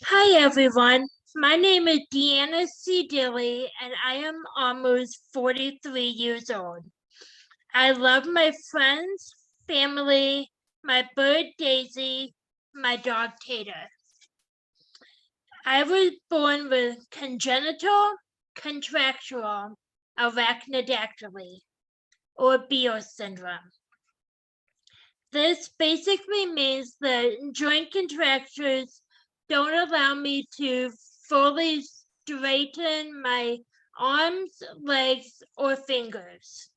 Hi everyone, my name is Deanna C. Dilly and I am almost 43 years old. I love my friends, family, my bird Daisy, my dog Tater. I was born with congenital contractural arachnodactyly or Beal syndrome. This basically means that joint contractures don't allow me to fully straighten my arms, legs, or fingers.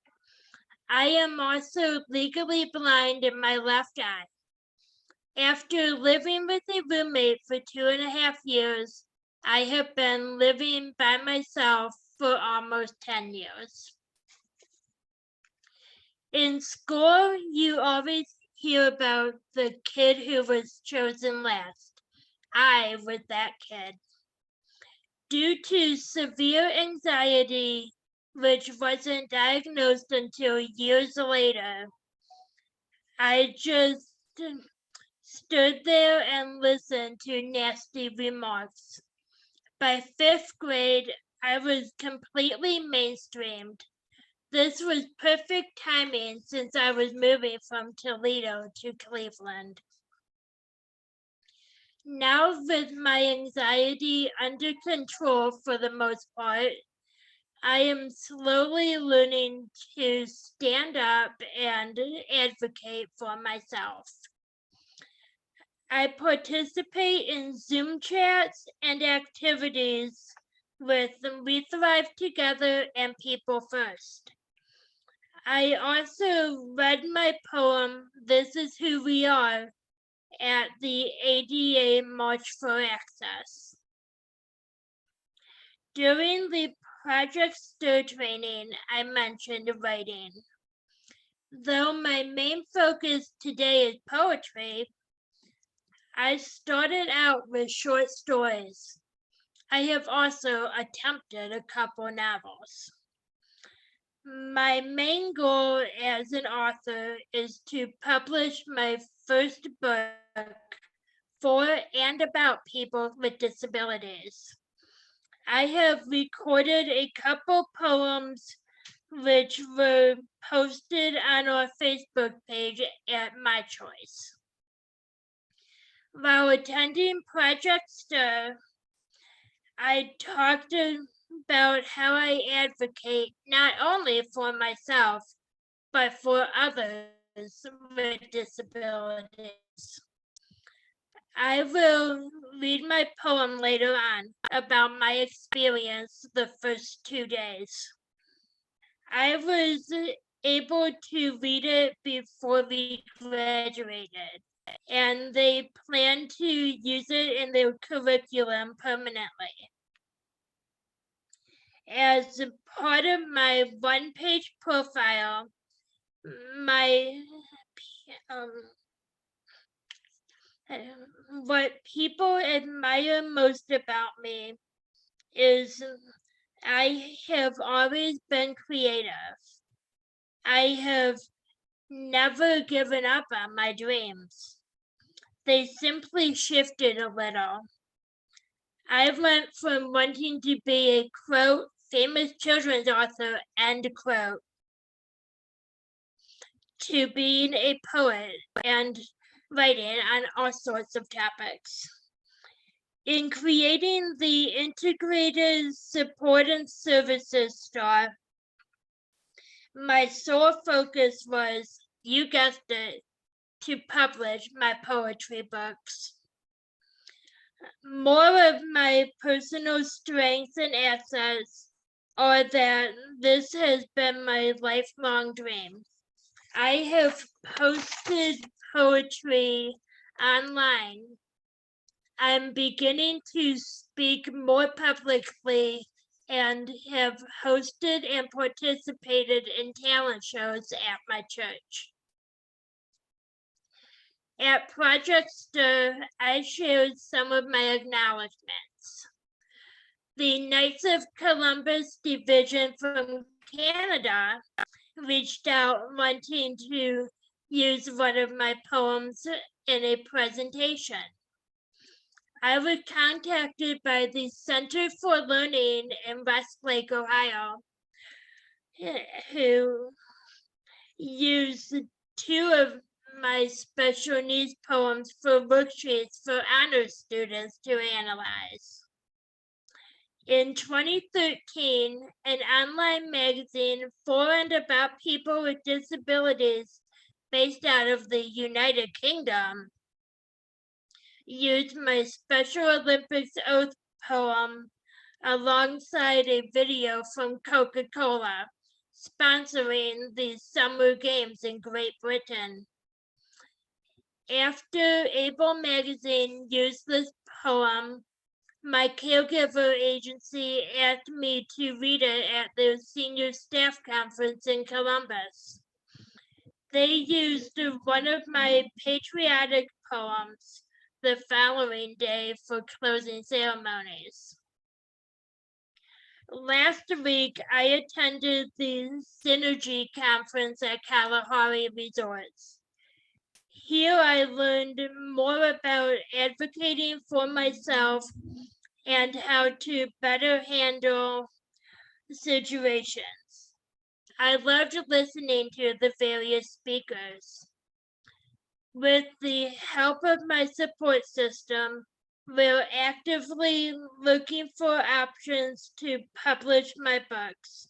I am also legally blind in my left eye. After living with a roommate for 2.5 years, I have been living by myself for almost 10 years. In school, you always hear about the kid who was chosen last. I was that kid. Due to severe anxiety, which wasn't diagnosed until years later, I just stood there and listened to nasty remarks. By fifth grade, I was completely mainstreamed. This was perfect timing since I was moving from Toledo to Cleveland. Now, with my anxiety under control for the most part, I am slowly learning to stand up and advocate for myself. I participate in Zoom chats and activities with We Thrive Together and People First. I also read my poem, This Is Who We Are, at the ADA March for Access. During the Project STIR training, I mentioned writing. Though my main focus today is poetry, I started out with short stories. I have also attempted a couple novels. My main goal as an author is to publish my first book for and about people with disabilities. I have recorded a couple poems which were posted on our Facebook page at my choice. While attending Project STIR, I talked about how I advocate not only for myself, but for others with disabilities. I will read my poem later on about my experience the first 2 days. I was able to read it before we graduated, and they plan to use it in their curriculum permanently. As part of my one-page profile, my what people admire most about me is I have always been creative. I have never given up on my dreams. They simply shifted a little. I went from wanting to be a quote famous children's author end quote to being a poet and writing on all sorts of topics. In creating the integrated support and services store, my sole focus was, you guessed it, to publish my poetry books. More of my personal strengths and assets are that this has been my lifelong dream. I have posted poetry online. I'm beginning to speak more publicly and have hosted and participated in talent shows at my church. At Project STIR, I shared some of my acknowledgments. The Knights of Columbus Division from Canada reached out wanting to use one of my poems in a presentation. I was contacted by the Center for Learning in Westlake, Ohio, who used two of my special needs poems for worksheets for honor students to analyze. In 2013, an online magazine for and about people with disabilities based out of the United Kingdom used my Special Olympics Oath poem alongside a video from Coca-Cola sponsoring the Summer Games in Great Britain. After Able magazine used this poem, my caregiver agency asked me to read it at their senior staff conference in Columbus. They used one of my patriotic poems the following day for closing ceremonies. Last week, I attended the Synergy Conference at Kalahari Resorts. Here I learned more about advocating for myself and how to better handle situations. I loved listening to the various speakers. With the help of my support system, we're actively looking for options to publish my books.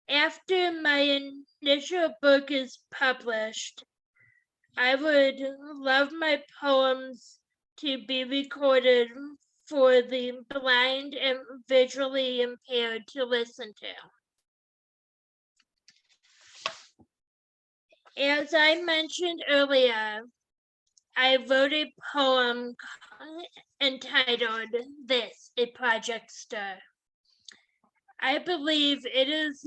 After my initial book is published, I would love my poems to be recorded for the blind and visually impaired to listen to. As I mentioned earlier, I wrote a poem entitled This, a Project Stir. I believe it is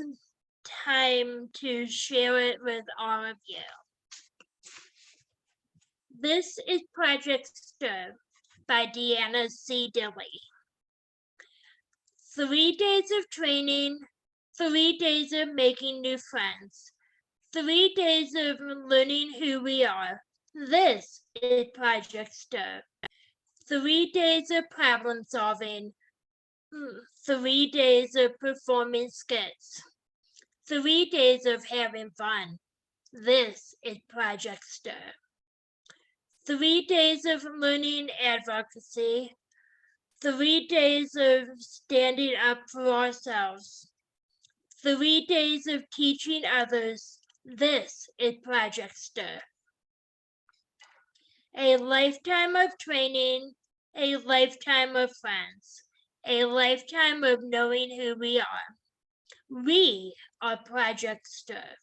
time to share it with all of you. This is Project Stir by Deanna C. Dilly. 3 days of training, 3 days of making new friends, 3 days of learning who we are. This is Project Stir. 3 days of problem solving, 3 days of performing skits, 3 days of having fun. This is Project Stir. 3 days of learning advocacy, 3 days of standing up for ourselves, 3 days of teaching others. This is Project Stir. A lifetime of training, a lifetime of friends, a lifetime of knowing who we are. We are Project Stir.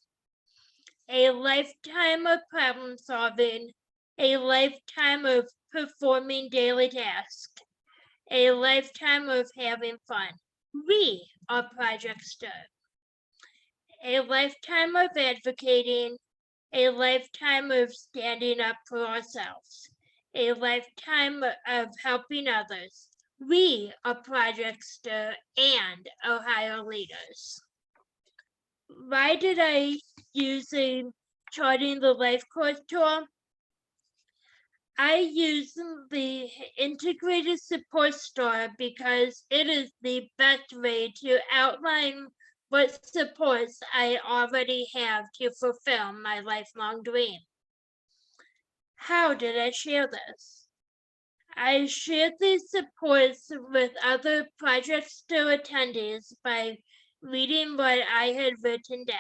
A lifetime of problem solving, a lifetime of performing daily tasks, a lifetime of having fun. We are Project Stir. A lifetime of advocating, a lifetime of standing up for ourselves, a lifetime of helping others. We are Project Stir and Ohio leaders. Why did I use a Charting the Life course tool? I use the integrated support store because it is the best way to outline what supports I already have to fulfill my lifelong dream. How did I share this? I shared these supports with other Project Stir attendees by reading what I had written down.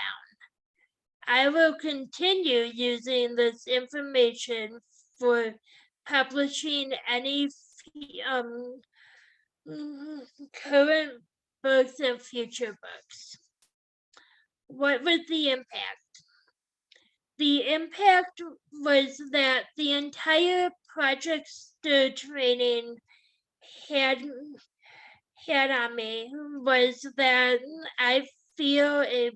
I will continue using this information for publishing any current books and future books. What was the impact? The impact was that the entire Project Stir training had on me was that I feel a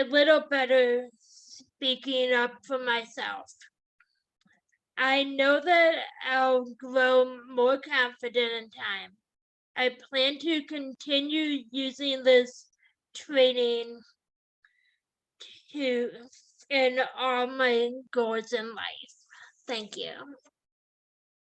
little better speaking up for myself. I know that I'll grow more confident in time. I plan to continue using this training in all my goals in life. Thank you.